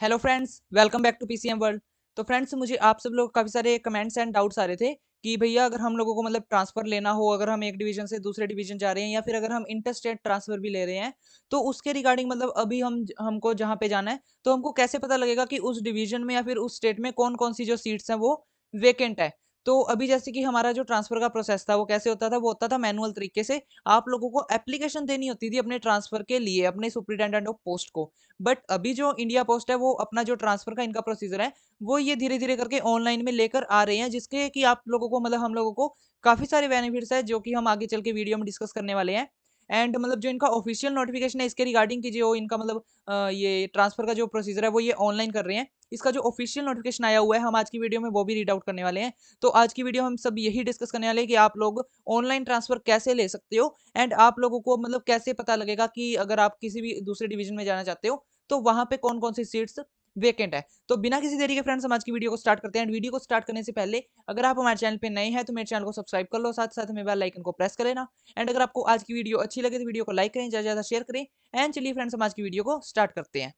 Hello friends, welcome back to PCM world. तो friends, मुझे आप सब लोग काफ़ी सारे कमेंट्स एंड डाउट्स आ रहे थे कि भैया अगर हम लोगों को मतलब ट्रांसफ़र लेना हो, अगर हम एक डिवीज़न से दूसरे डिवीज़न जा रहे हैं या फिर अगर हम इंटर स्टेट ट्रांसफ़र भी ले रहे हैं, तो उसके रिगार्डिंग मतलब अभी हमको जहाँ पे जाना है, तो हमको कैसे पता लगेगा कि उस डिवीज़न में या फिर उस स्टेट में कौन-कौन सी जो सीट्स हैं वो वेकेंट है। तो अभी जैसे कि हमारा जो ट्रांसफ़र का प्रोसेस था वो कैसे होता था? वो होता था मैनुअल तरीके से। आप लोगों को एप्लीकेशन देनी होती थी अपने ट्रांसफ़र के लिए, अपने सुपरिटेंडेंट ऑफ पोस्ट को। बट अभी जो इंडिया पोस्ट है वो अपना जो ट्रांसफर का इनका प्रोसीजर है वो ये धीरे-धीरे करके ऑनलाइन में लेकर आ रहे हैं, जिसके कि आप लोगों को मतलब हम लोगों को काफ़ी सारे बेनिफिट्स है जो कि हम आगे चल के वीडियो में डिस्कस करने वाले हैं। एंड मतलब जो इनका ऑफिशियल नोटिफिकेशन है इसके रिगार्डिंग की जो इनका मतलब ये ट्रांसफर का जो प्रोसीजर है वो ये ऑनलाइन कर रहे हैं। इसका जो ऑफिशियल नोटिफिकेशन आया हुआ है हम आज की वीडियो में वो भी रीड आउट करने वाले हैं। तो आज की वीडियो हम सब यही डिस्कस करने वाले हैं कि आप लोग ऑनलाइन ट्रांसफर कैसे ले सकते हो एंड आप लोगों को मतलब कैसे पता लगेगा कि अगर आप किसी भी दूसरे डिवीजन में जाना चाहते हो तो वहाँ पे कौन-कौन सी सीट्स वेकेंट है। तो बिना किसी देरी के फ्रेंड्स हम आज की वीडियो को स्टार्ट करते हैं एंड वीडियो को स्टार्ट करने से पहले अगर आप हमारे चैनल पे नए हैं तो मेरे चैनल को सब्सक्राइब कर लो, साथ-साथ में बेल आइकन को प्रेस कर लेना एंड अगर आपको आज की वीडियो अच्छी लगे तो वीडियो को लाइक करें, ज़्यादा-ज़्यादा शेयर करें एंड चलिए फ्रेंड्स हम आज की वीडियो को स्टार्ट करते हैं।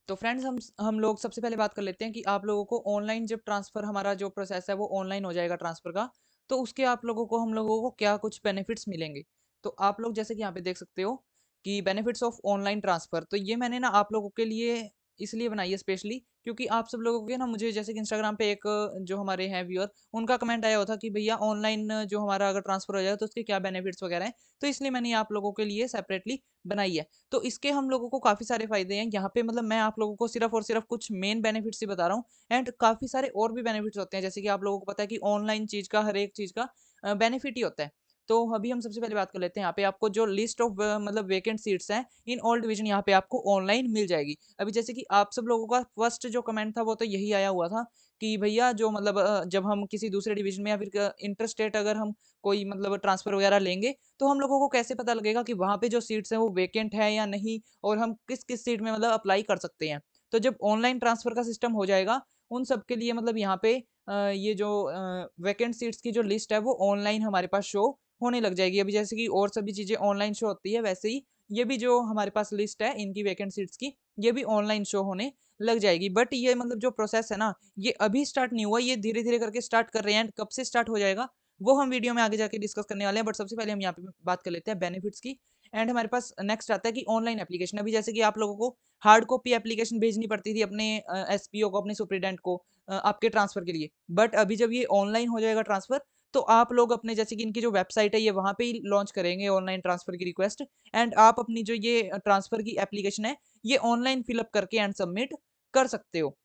तो फ्रेंड्स हम लोग सबसे पहले बात कर लेते हैं कि आप लोगों को ऑनलाइन जब ट्रांसफ़र हमारा जो प्रोसेस है वो ऑनलाइन हो जाएगा ट्रांसफ़र का, तो उसके आप लोगों को हम लोगों को क्या कुछ बेनिफिट्स मिलेंगे। तो आप लोग जैसे कि यहाँ पे देख सकते हो कि बेनिफिट्स ऑफ ऑनलाइन ट्रांसफ़र, तो ये मैंने ना आप लोगों के लिए इसलिए बनाई है स्पेशली क्योंकि आप सब लोगों के ना मुझे जैसे कि इंस्टाग्राम पे एक जो हमारे हैं व्यूअर उनका कमेंट आया हुआ था कि भैया ऑनलाइन जो हमारा अगर ट्रांसफ़र हो जाए तो उसके क्या बेनिफिट्स वगैरह हैं। तो इसलिए मैंने ये आप लोगों के लिए सेपरेटली बनाई है। तो इसके हम लोगों को काफ़ी सारे फ़ायदे हैं। यहाँ पे मतलब मैं आप लोगों को सिर्फ़ और सिर्फ़ कुछ मेन बेनिफिट्स ही बता रहा हूँ एंड काफ़ी सारे और भी बेनिफिट्स होते हैं। जैसे कि आप लोगों को पता है कि ऑनलाइन चीज़ का हर एक चीज़ का बेनिफिट ही होता है। तो अभी हम सबसे पहले बात कर लेते हैं यहाँ पे आपको जो लिस्ट ऑफ मतलब वैकेंट सीट्स हैं इन ऑल डिवीज़न यहाँ पे आपको ऑनलाइन मिल जाएगी। अभी जैसे कि आप सब लोगों का फर्स्ट जो कमेंट था वो तो यही आया हुआ था कि भैया जो मतलब जब हम किसी दूसरे डिवीज़न में या फिर इंटर स्टेट अगर हम कोई मतलब ट्रांसफ़र वगैरह लेंगे तो हम लोगों को कैसे पता लगेगा कि वहाँ पे जो सीट्स हैं वो वेकेंट है या नहीं और हम किस-किस सीट में मतलब अप्लाई कर सकते हैं। तो जब ऑनलाइन ट्रांसफ़र का सिस्टम हो जाएगा, उन सब के लिए मतलब यहाँ पे ये जो वेकेंट सीट्स की जो लिस्ट है वो ऑनलाइन हमारे पास शो होने लग जाएगी। अभी जैसे कि और सभी चीज़ें ऑनलाइन शो होती है वैसे ही ये भी जो हमारे पास लिस्ट है इनकी वेकेंट सीट्स की, ये भी ऑनलाइन शो होने लग जाएगी। बट ये मतलब जो प्रोसेस है ना, ये अभी स्टार्ट नहीं हुआ, ये धीरे-धीरे करके स्टार्ट कर रहे हैं एंड कब से स्टार्ट हो जाएगा वो हम वीडियो में आगे जाके डिस्कस करने वाले हैं। बट सबसे पहले हम यहाँ पे बात कर लेते हैं बेनिफिट्स की एंड हमारे पास नेक्स्ट आता है कि ऑनलाइन एप्लीकेशन। अभी जैसे कि आप लोगों को हार्ड कॉपी एप्लीकेशन भेजनी पड़ती थी अपने एसपीओ को, अपने सुपरिटेंडेंट को आपके ट्रांसफर के लिए। बट अभी जब ये ऑनलाइन हो जाएगा ट्रांसफर तो आप लोग अपने जैसे कि इनकी जो वेबसाइट है ये वहाँ पे ही लॉन्च करेंगे ऑनलाइन ट्रांसफर की रिक्वेस्ट एंड आप अपनी जो ये ट्रांसफर की एप्लीकेशन है ये ऑनलाइन फिलअप करके एंड सबमिट कर सकते हो।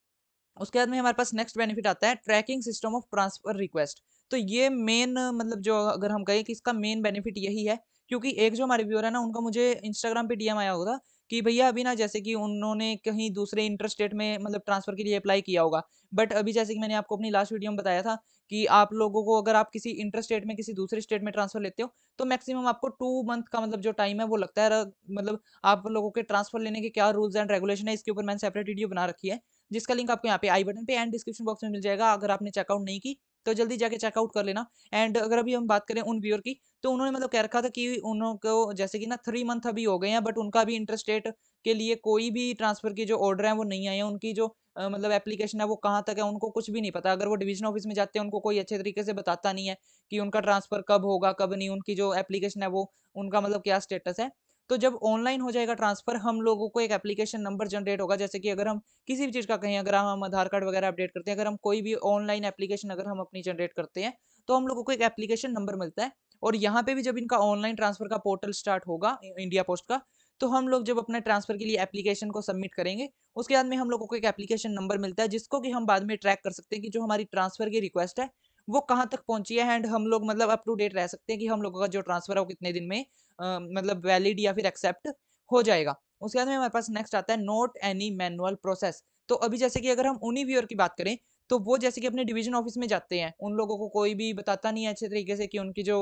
उसके बाद में हमारे पास नेक्स्ट बेनिफिट आता है tracking system of transfer request. तो ये मेन मतलब जो अगर हम कहें कि इसका मेन बेनिफिट यही है क्योंकि एक जो हमारे व्यूअर है ना उनका मुझे इंस्टाग्राम पे डीएम आया होगा था कि भैया अभी ना जैसे कि उन्होंने कहीं दूसरे इंटर स्टेट में मतलब ट्रांसफर के लिए अप्लाई किया होगा। बट अभी जैसे कि मैंने आपको अपनी लास्ट वीडियो में बताया था कि आप लोगों को अगर आप किसी इंटर स्टेट में किसी दूसरे स्टेट में ट्रांसफर लेते हो तो मैक्सिमम आपको 2 मंथ का मतलब जो टाइम है वो लगता है। मतलब आप लोगों के ट्रांसफर लेने के क्या रूल्स एंड रेगुलेशन है इसके ऊपर मैंने सेपरेट वीडियो बना रखी है, जिसका लिंक आपको यहाँ पे आई बटन पे एंड डिस्क्रिप्शन बॉक्स में मिल जाएगा। अगर आपने चेकआउट नहीं की तो जल्दी जाके चेकआउट कर लेना। एंड अगर अभी हम बात करें उन व्यूअर की तो उन्होंने मतलब कह रखा था कि उनको जैसे कि ना 3 मंथ अभी हो गए हैं बट उनका भी इंटरस्टेट के लिए कोई भी ट्रांसफर की जो ऑर्डर है वो नहीं आए हैं। उनकी जो मतलब एप्लीकेशन है वो कहाँ तक है उनको कुछ भी नहीं पता। अगर वो डिवीजन ऑफिस में जाते हैं उनको कोई अच्छे तरीके से बताता नहीं है कि उनका ट्रांसफर कब होगा कब नहीं, उनकी जो एप्लीकेशन है वो उनका मतलब क्या स्टेटस है। तो जब ऑनलाइन हो जाएगा ट्रांसफर हम लोगों को एक एप्लीकेशन नंबर जनरेट होगा। जैसे कि अगर हम किसी भी चीज़ का कहें, अगर हम आधार कार्ड वगैरह अपडेट करते हैं, अगर हम कोई भी ऑनलाइन एप्लीकेशन अगर हम अपनी जनरेट करते हैं, तो हम लोगों को एक एप्लीकेशन नंबर मिलता है और यहाँ पे भी जब इनका ऑनलाइन ट्रांसफर का पोर्टल स्टार्ट होगा इंडिया पोस्ट का, तो हम लोग जब अपने ट्रांसफर के लिए एप्लीकेशन को सबमिट करेंगे, उसके बाद में हम लोगों को एक एप्लीकेशन नंबर मिलता है जिसको कि हम बाद में ट्रैक कर सकते हैं कि जो हमारी ट्रांसफर की रिक्वेस्ट है, वो कहाँ तक पहुँची है एंड हम लोग मतलब अप टू डेट रह सकते हैं कि हम लोगों का जो ट्रांसफर है वो कितने दिन में मतलब वैलिड या फिर एक्सेप्ट हो जाएगा। उसके बाद में हमारे पास नेक्स्ट आता है नोट एनी मैनुअल प्रोसेस। तो अभी जैसे कि अगर हम उन्हीं व्यूअर की बात करें, तो वो जैसे कि अपने डिवीजन ऑफिस में जाते हैं, उन लोगों को कोई भी बताता नहीं है अच्छे तरीके से कि उनकी जो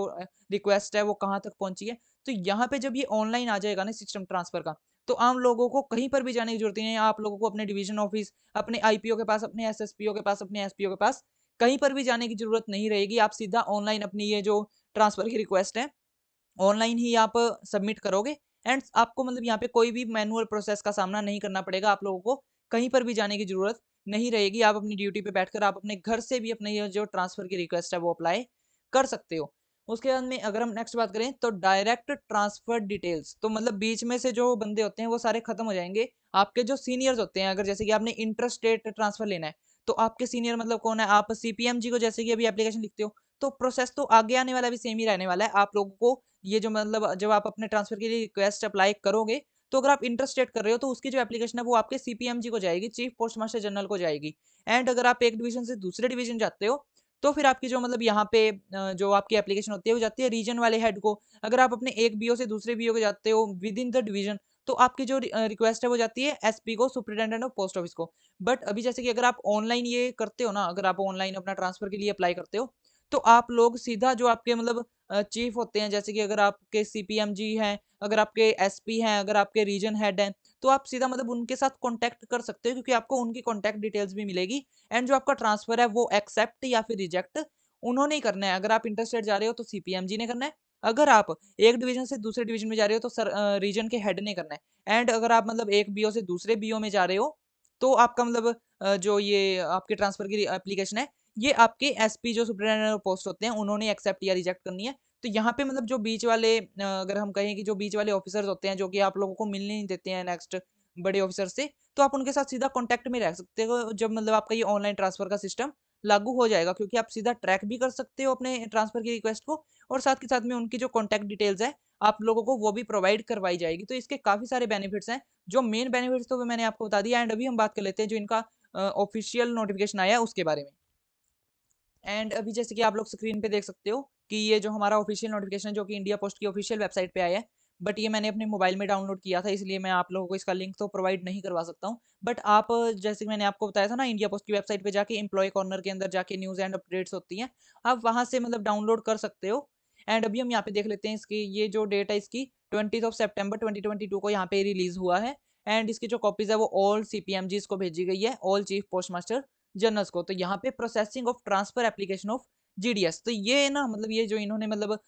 रिक्वेस्ट है वो कहाँ तक पहुँची है। तो यहाँ पे जब ये ऑनलाइन आ जाएगा ना सिस्टम ट्रांसफर का, तो आम लोगों को कहीं पर भी जाने की ज़रूरत नहीं है। आप लोगों को अपने डिवीजन ऑफिस, अपने आईपीओ के पास, अपने एसएसपीओ के पास, अपने एसपीओ के पास, कहीं पर भी जाने की ज़रूरत नहीं रहेगी। आप सीधा ऑनलाइन अपनी ये जो ट्रांसफर की रिक्वेस्ट है ऑनलाइन ही आप सबमिट करोगे एंड आपको मतलब यहाँ पे कोई भी मैनुअल प्रोसेस का सामना नहीं करना पड़ेगा। आप लोगों को कहीं पर भी जाने की जरूरत नहीं रहेगी। आप अपनी ड्यूटी पे बैठकर आप अपने घर से भी अपने ये जो ट्रांसफर की रिक्वेस्ट है वो अप्लाई कर सकते हो। उसके बाद में अगर हम नेक्स्ट बात करें तो डायरेक्ट ट्रांसफर डिटेल्स, तो मतलब बीच में से जो बंदे होते हैं वो सारे खत्म हो जाएंगे। आपके जो सीनियर्स होते हैं, अगर जैसे कि आपने इंटर स्टेट ट्रांसफर लेना है तो आपके सीनियर मतलब कौन है, आप सीपीएमजी को जैसे कि अभी एप्लीकेशन लिखते हो तो प्रोसेस तो आगे आने वाला भी सेम ही रहने वाला है। आप लोगों को ये जो मतलब जब आप अपने ट्रांसफर के लिए रिक्वेस्ट अप्लाई करोगे तो अगर आप इंटर स्टेट कर रहे हो तो उसकी जो एप्लीकेशन है वो आपके सीपीएमजी को जाएगी, चीफ पोस्ट मास्टर जनरल को जाएगी। एंड अगर आप एक डिवीजन से दूसरे डिवीजन जाते हो तो फिर आपकी जो मतलब यहाँ पे जो आपकी एप्लीकेशन होती है वो जाती है रीजन वाले हेड को। अगर आप अपने एक बीओ से दूसरे बीओ को जाते हो विद इन द डिवीजन तो आपकी जो रिक्वेस्ट है वो जाती है एसपी को, सुपरिटेंडेंट ऑफ पोस्ट ऑफिस को। बट अभी जैसे कि अगर आप ऑनलाइन ये करते हो ना, अगर आप ऑनलाइन अपना ट्रांसफर के लिए अप्लाई करते हो तो आप लोग सीधा जो आपके मतलब चीफ होते हैं, जैसे कि अगर आपके सीपीएमजी हैं, अगर आपके एसपी हैं, अगर आपके रीजन हेड हैं, तो आप सीधा मतलब उनके साथ कांटेक्ट कर सकते हो क्योंकि आपको उनकी कांटेक्ट डिटेल्स भी मिलेगी। एंड जो आपका ट्रांसफर है वो एक्सेप्ट या फिर रिजेक्ट उन्होंने ही करना है। अगर आप इंटरस्टेट जा रहे हो तो सीपीएमजी ने करना है, अगर आप एक डिवीजन से दूसरे डिवीजन में जा रहे हो तो सर रीजन के हेड ने करना है। एंड अगर आप मतलब एक बीओ से दूसरे बीओ में जा रहे हो तो आपका मतलब जो ये आपके ट्रांसफर की एप्लीकेशन है ये आपके एसपी जो सुपरिटेंडेंट पोस्ट होते हैं उन्होंने एक्सेप्ट या रिजेक्ट करनी है। तो यहाँ पे मतलब जो बीच वाले अगर हम कहें कि जो बीच वाले ऑफिसर्स होते हैं जो कि आप लोगों को मिलने नहीं देते हैं नेक्स्ट बड़े ऑफिसर से, तो आप उनके साथ सीधा कांटेक्ट में रह सकते हो जब मतलब आपका ये ऑनलाइन ट्रांसफर का सिस्टम लागू हो जाएगा, क्योंकि आप सीधा ट्रैक भी कर सकते हो अपने ट्रांसफर की रिक्वेस्ट को और साथ के साथ में उनकी जो कॉन्टैक्ट डिटेल्स है आप लोगों को वो भी प्रोवाइड करवाई जाएगी। तो इसके काफी सारे बेनिफिट्स हैं। जो मेन बेनिफिट्स तो मैंने आपको बता दिया। एंड अभी हम बात कर लेते हैं जो इनका ऑफिशियल नोटिफिकेशन आया है उसके बारे में। एंड अभी जैसे कि आप लोग स्क्रीन पे देख सकते हो कि ये जो हमारा ऑफिशियल नोटिफिकेशन है जो कि इंडिया पोस्ट की ऑफिशियल वेबसाइट पे आया है, बट ये मैंने अपने मोबाइल में डाउनलोड किया था इसलिए मैं आप लोगों को इसका लिंक तो प्रोवाइड नहीं करवा सकता हूँ। बट आप जैसे कि मैंने आपको बताया था ना, इंडिया पोस्ट की वेबसाइट पे जाके एम्प्लॉय कॉर्नर के अंदर जाके न्यूज़ एंड अपडेट्स होती हैं, आप वहां से मतलब डाउनलोड कर सकते हो। एंड अभी हम यहाँ पे देख लेते हैं इसकी ये जो डेट है इसकी 20 सितंबर 2022 को यहाँ पे रिलीज हुआ है। एंड इसकी जो कॉपीज है वो ऑल सीपीएमजीज को भेजी गई है, all chief post master generals को। तो यहाँ पे processing of transfer application of GDS, तो ये ना मतलब ये जो इन्होंने मतलब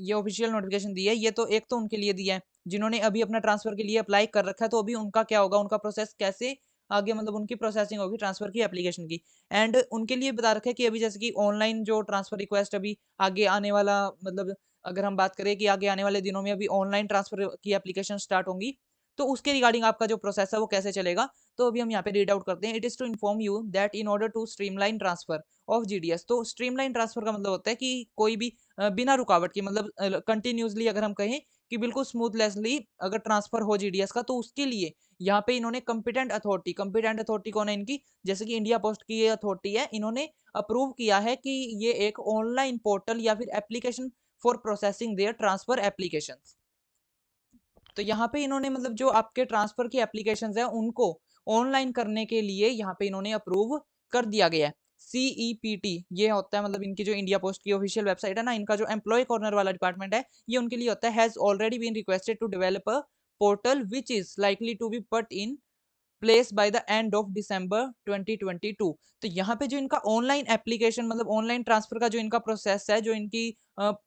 ये ऑफिशियल नोटिफिकेशन दी है ये तो एक तो उनके लिए दिया है जिन्होंने अभी अपना ट्रांसफर के लिए अप्लाई कर रखा है, तो अभी उनका क्या होगा, उनका प्रोसेस कैसे आगे मतलब उनकी प्रोसेसिंग होगी ट्रांसफर की एप्लीकेशन की। एंड उनके लिए बता रखा है कि अभी जैसे कि ऑनलाइन जो ट्रांसफर रिक्वेस्ट अभी आगे आने वाला मतलब अगर हम बात करें कि आगे आने वाले दिनों में अभी ऑनलाइन ट्रांसफर की एप्लीकेशन स्टार्ट होंगी तो उसके रिगार्डिंग आपका जो प्रोसेस है वो कैसे चलेगा। तो अभी हम यहाँ पे रीड आउट करते हैं। It is to inform you that in order to streamline transfer of GDS, तो स्ट्रीमलाइन ट्रांसफर का मतलब होता है कि कोई भी बिना रुकावट के मतलब कंटिन्यूसली अगर हम कहें कि बिल्कुल स्मूथलेसली अगर ट्रांसफर हो जीडीएस का, तो उसके लिए यहाँ पे इन्होंने कंपिटेंट अथॉरिटी कौन है इनकी, जैसे कि इंडिया पोस्ट की ये अथॉरिटी है, इन्होंने अप्रूव किया है कि ये एक ऑनलाइन पोर्टल या फिर application for processing their transfer application. तो यहाँ पे इन्होंने मतलब जो आपके ट्रांसफर की एप्लीकेशंस है उनको ऑनलाइन करने के लिए यहाँ पे इन्होंने अप्रूव कर दिया गया है। CEPT ये होता है मतलब इनकी जो इंडिया पोस्ट की ऑफिशियल वेबसाइट है ना, इनका जो एम्प्लॉय कॉर्नर वाला डिपार्टमेंट है ये उनके लिए होता है, has already been requested to develop a portal which is likely to be put in place by the end of December 2022। तो यहाँ पे जो इनका ऑनलाइन एप्लीकेशन मतलब ऑनलाइन ट्रांसफर का जो इनका प्रोसेस है, जो इनकी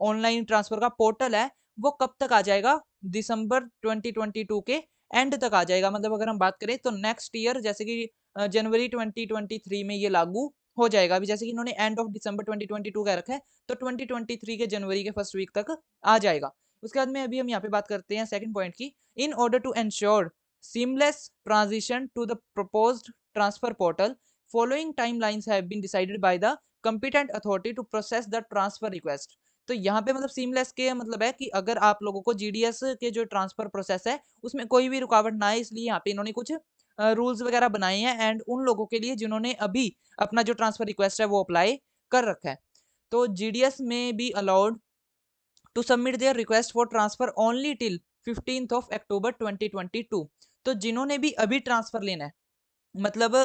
ऑनलाइन ट्रांसफर का पोर्टल है वो कब तक आ जाएगा, दिसंबर 2022 के एंड तक आ जाएगा। मतलब अगर हम बात करें तो नेक्स्ट ईयर जैसे कि जनवरी 2023 में ये लागू हो जाएगा। अभी जैसे कि इन्होंने एंड ऑफ दिसंबर 2022 कह रखा है तो 2023 के जनवरी के फर्स्ट वीक तक आ जाएगा। उसके बाद में अभी हम यहाँ पे बात करते हैं सेकंड पॉइंट की। In order to ensure seamless transition to the proposed transfer portal, following timelines have been decided by the competent authority to process the transfer request। तो यहाँ पे मतलब सीमलेस के मतलब है कि अगर आप लोगों को जीडीएस के जो ट्रांसफर प्रोसेस है उसमें कोई भी रुकावट ना आए, इसलिए यहाँ पे इन्होंने कुछ रूल्स वगैरह बनाए हैं एंड उन लोगों के लिए जिन्होंने अभी अपना जो ट्रांसफर रिक्वेस्ट है वो अप्लाई कर रखा है। तो जीडीएस में be allowed to submit their request for transfer only till 15th of October 2022। तो जिन्होंने भी अभी ट्रांसफर लेना है मतलब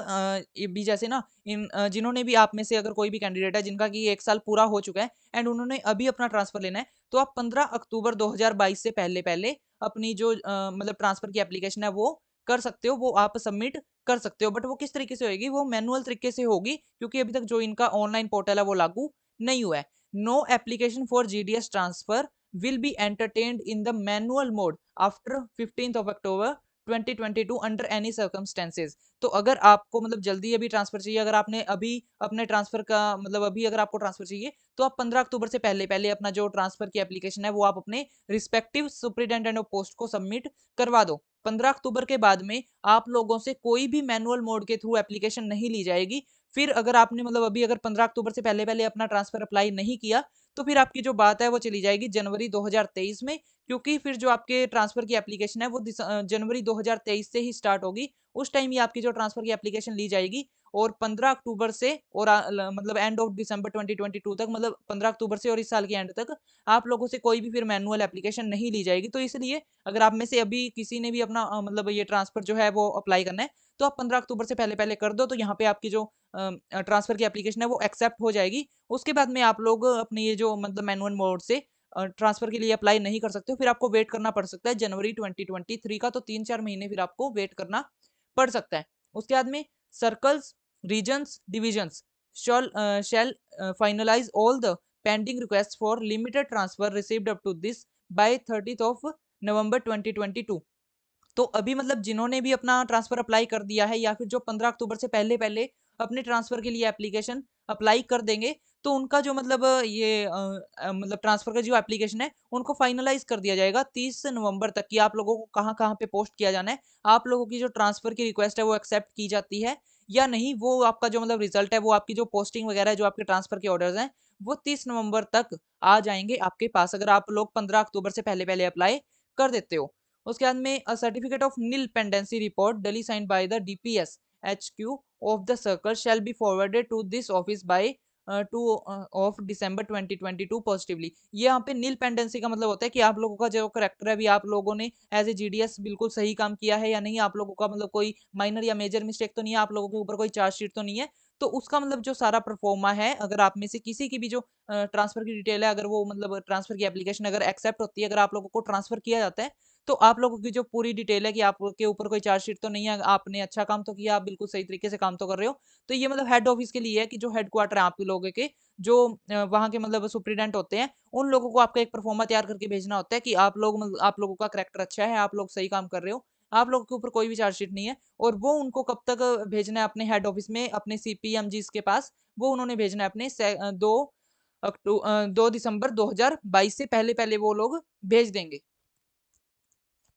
ये भी जैसे ना इन जिन्होंने भी आप में से अगर कोई भी कैंडिडेट है जिनका कि 1 साल पूरा हो चुका है एंड उन्होंने अभी अपना ट्रांसफर लेना है तो आप 15 अक्टूबर 2022 से पहले पहले अपनी जो मतलब ट्रांसफर की एप्लीकेशन है वो कर सकते हो, वो आप सबमिट कर सकते हो। बट वो किस तरीके से होगी, वो मैनुअल तरीके से होगी क्योंकि अभी तक जो इनका ऑनलाइन पोर्टल है वो लागू नहीं हुआ है। No application for GDS transfer will be entertained in the manual mode after 15th of October 2022 under any circumstances. तो अगर आपको मतलब जल्दी अभी ट्रांसफर चाहिए, अगर आपने अभी अपने ट्रांसफर का मतलब अभी अगर आपको ट्रांसफर चाहिए तो आप 15 अक्टूबर से पहले पहले अपना जो ट्रांसफर की एप्लीकेशन है वो आप अपने रिस्पेक्टिव सुपरिटेंडेंट ऑफ पोस्ट को सबमिट करवा दो। 15 अक्टूबर के बाद में आप लोगों से कोई भी मैनुअल मोड के थ्रू एप्लीकेशन नहीं ली जाएगी। फिर अगर आपने मतलब अभी अगर 15 अक्टूबर से पहले पहले अपना ट्रांसफर अप्लाई नहीं किया तो फिर आपकी जो बात है वो चली जाएगी जनवरी 2023 में, क्योंकि फिर जो आपके ट्रांसफर की एप्लीकेशन है वो जनवरी 2023 से ही स्टार्ट होगी। उस टाइम ही आपकी जो ट्रांसफर की एप्लीकेशन ली जाएगी और 15 अक्टूबर से और मतलब एंड ऑफ दिसंबर 2022 तक, मतलब 15 अक्टूबर से और इस साल के एंड तक आप लोगों से कोई भी फिर मैनुअल एप्लीकेशन नहीं ली जाएगी। तो इसलिए अगर आप में से अभी किसी ने भी अपना मतलब ये ट्रांसफर जो है वो अप्लाई करना है तो आप 15 अक्टूबर से पहले पहले कर दो, तो यहाँ पे आपकी जो ट्रांसफर की एप्लीकेशन है वो एक्सेप्ट हो जाएगी। उसके बाद में आप लोग अपने ये जो मतलब मैनुअल मोड से ट्रांसफर के लिए अप्लाई नहीं कर सकते हो, फिर आपको वेट करना पड़ सकता है जनवरी 2023 का, तो 3-4 महीने फिर आपको वेट करना पड़ सकता है। उसके बाद में circles, regions, divisions shall finalize all the pending requests for limited transfer received up to this by 30th of November 2022। तो अभी मतलब जिन्होंने भी अपना ट्रांसफर अप्लाई कर दिया है या फिर जो 15 अक्टूबर से पहले पहले अपने ट्रांसफर के लिए एप्लीकेशन अप्लाई कर देंगे तो उनका जो मतलब ये मतलब ट्रांसफर का जो एप्लीकेशन है उनको फाइनलाइज कर दिया जाएगा 30 नवंबर तक कि आप लोगों को कहाँ कहाँ पे पोस्ट किया जाना है, आप लोगों की जो ट्रांसफर की रिक्वेस्ट है वो एक्सेप्ट की जाती है या नहीं, वो आपका जो मतलब रिजल्ट है वो आपकी जो पोस्टिंग वगैरह है जो आपके ट्रांसफर के ऑर्डर्स हैं वो 30 नवंबर तक आ जाएंगे आपके पास, अगर आप लोग 15 अक्टूबर से पहले पहले अप्लाई कर देते हो। उसके बाद में a certificate of nil pendency report duly signed by the DPS HQ of the circle shall be forwarded to this office by 2 of December 2022 positively. ये यहाँ पे नील पेंडेंसी का मतलब होता है कि आप लोगों का जो करेक्टर है अभी आप लोगों ने एज ए जीडीएस बिल्कुल सही काम किया है या नहीं, आप लोगों का मतलब कोई माइनर या मेजर मिस्टेक तो नहीं है, आप लोगों के ऊपर कोई चार्जशीट तो नहीं है। तो उसका मतलब जो सारा परफॉर्मा है, अगर आप में से किसी की भी जो ट्रांसफर की डिटेल है, अगर वो मतलब ट्रांसफर की एप्लीकेशन अगर एक्सेप्ट होती है, अगर आप लोगों को ट्रांसफर किया जाता है तो आप लोगों की जो पूरी डिटेल है कि आपके ऊपर कोई चार्जशीट तो नहीं है, आपने अच्छा काम तो किया, आप बिल्कुल सही तरीके से काम तो कर रहे हो। तो ये मतलब हेड ऑफिस के लिए है कि जो हेडक्वार्टर है आप लोगों के, जो वहाँ के मतलब सुप्रीडेंट होते हैं, उन लोगों को आपका एक परफॉर्मा तैयार करके भेजना होता है कि आप लोग मतलब आप लोगों का करैक्टर अच्छा है, आप लोग सही काम कर रहे हो, आप लोगों के ऊपर कोई भी चार्जशीट नहीं है। और वो उनको कब तक भेजना है अपने हेड ऑफिस में, अपने सीपीएमजीस के पास, वो उन्होंने भेजना है अपने 2 दिसंबर 2022 से पहले पहले वो लोग भेज देंगे।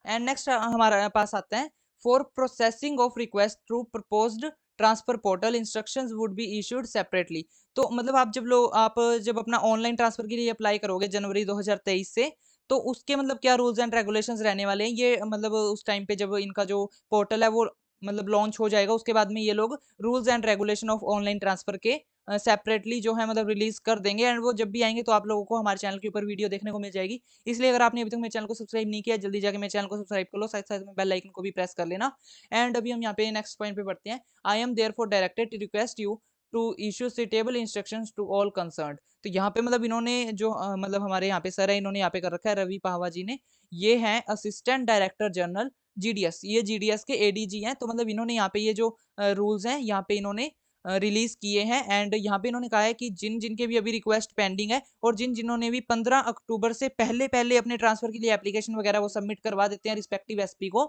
एंड नेक्स्ट हमारे पास आता है for processing of request through proposed transfer portal instructions would be issued separately. तो मतलब आप जब अपना ऑनलाइन ट्रांसफर के लिए अप्लाई करोगे जनवरी 2023 से, तो उसके मतलब क्या रूल्स एंड रेगुलेशंस रहने वाले हैं, ये मतलब उस टाइम पे जब इनका जो पोर्टल है वो मतलब लॉन्च हो जाएगा उसके बाद में ये लोग rules and regulation of online transfer के सेपरेटली जो है मतलब रिलीज कर देंगे, एंड वो जब भी आएंगे तो आप लोगों को हमारे चैनल के ऊपर वीडियो देखने को मिल जाएगी। इसलिए अगर आपने अभी तक मेरे चैनल को सब्सक्राइब नहीं किया, जल्दी जाके मेरे चैनल को सब्सक्राइब कर लो, साथ साथ में बेल आइकन को भी प्रेस कर लेना। एंड अभी हम यहाँ पे नेक्स्ट पॉइंट पे बढ़ते हैं। I am therefore directed to request you to issue suitable instructions to all concerned. तो यहाँ पे मतलब इन्होंने जो मतलब हमारे यहाँ पे सर है, इन्होंने यहाँ पे कर रखा है रवि पाहवा जी ने, ये है असिस्टेंट डायरेक्टर जनरल जीडीएस, ये जीडीएस के एडीजी हैं। तो मतलब इन्होंने यहाँ पे ये जो रूल्स हैं यहाँ पे इन्होंने रिलीज किए हैं, एंड यहाँ पे इन्होंने कहा है कि जिन जिनके भी अभी रिक्वेस्ट पेंडिंग है और जिन जिन्होंने भी 15 अक्टूबर से पहले पहले अपने ट्रांसफर के लिए एप्लीकेशन वगैरह वो सबमिट करवा देते हैं रिस्पेक्टिव एसपी को,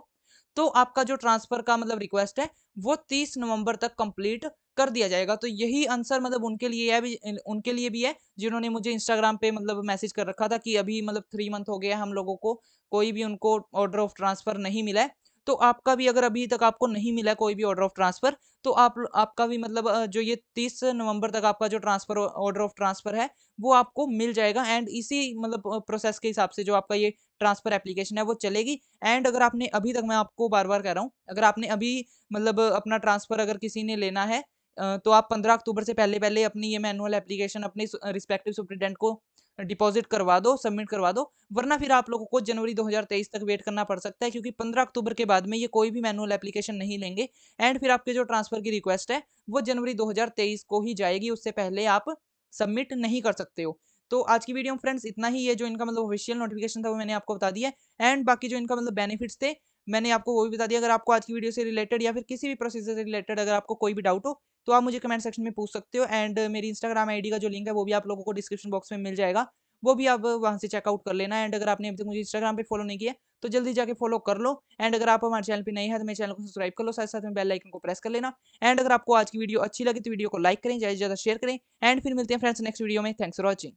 तो आपका जो ट्रांसफर का मतलब रिक्वेस्ट है वो 30 नवंबर तक कंप्लीट कर दिया जाएगा। तो यही आंसर मतलब उनके लिए भी है जिन्होंने मुझे इंस्टाग्राम पे मतलब मैसेज कर रखा था कि अभी मतलब 3 मंथ हो गया हम लोगों को कोई भी उनको ऑर्डर ऑफ ट्रांसफर नहीं मिला है। तो आपका भी अगर अभी तक आपको नहीं मिला कोई भी ऑर्डर ऑफ ट्रांसफर, तो आपका भी मतलब जो ये 30 नवंबर तक आपका जो ट्रांसफर ऑर्डर ऑफ ट्रांसफर है वो आपको मिल जाएगा, एंड इसी मतलब प्रोसेस के हिसाब से जो आपका ये ट्रांसफर एप्लीकेशन है वो चलेगी। एंड अगर आपने अभी तक, मैं आपको बार बार कह रहा हूँ, अगर आपने अभी मतलब अपना ट्रांसफर अगर किसी ने लेना है तो आप 15 अक्टूबर से पहले पहले अपनी ये मैनुअल एप्लीकेशन अपने रिस्पेक्टिव सुप्रीडेंट को डिपॉजिट करवा दो, सबमिट करवा दो, वरना फिर आप लोगों को जनवरी 2023 तक वेट करना पड़ सकता है, क्योंकि 15 अक्टूबर के बाद में ये कोई भी मैनुअल एप्लीकेशन नहीं लेंगे, एंड फिर आपके जो ट्रांसफर की रिक्वेस्ट है वो जनवरी 2023 को ही जाएगी, उससे पहले आप सबमिट नहीं कर सकते हो। तो आज की वीडियो में फ्रेंड्स इतना ही है, जो इनका मतलब ऑफिशियल नोटिफिकेशन था वो मैंने आपको बता दिया है, एंड बाकी जो इनका मतलब बेनिफिट्स थे मैंने आपको वो भी बता दिया। अगर आपको आज की वीडियो से रिलेटेड या फिर किसी भी प्रोसीजर से रिलेटेड अगर आपको कोई भी डाउट हो तो आप मुझे कमेंट सेक्शन में पूछ सकते हो, एंड मेरी इंस्टाग्राम आईडी का जो लिंक है वो भी आप लोगों को डिस्क्रिप्शन बॉक्स में मिल जाएगा, वो भी आप वहाँ से चेकआउट कर लेना। एंड अगर आपने अभी तक मुझे इंस्टाग्राम पे फॉलो नहीं किया तो जल्दी जाके फॉलो कर लो। एंड अगर आप हमारे चैनल पे नए हैं तो मेरे चैनल को सब्सक्राइब कर लो, साथ साथ में बेल आइकन को प्रेस कर लेना। एंड अगर आपको आज की वीडियो अच्छी लगी तो वीडियो को लाइक करें, ज़्यादा से ज़्यादा शेयर करें। एंड फिर मिलते हैं फ्रेंड्स नेक्स्ट वीडियो में। Thanks for watching.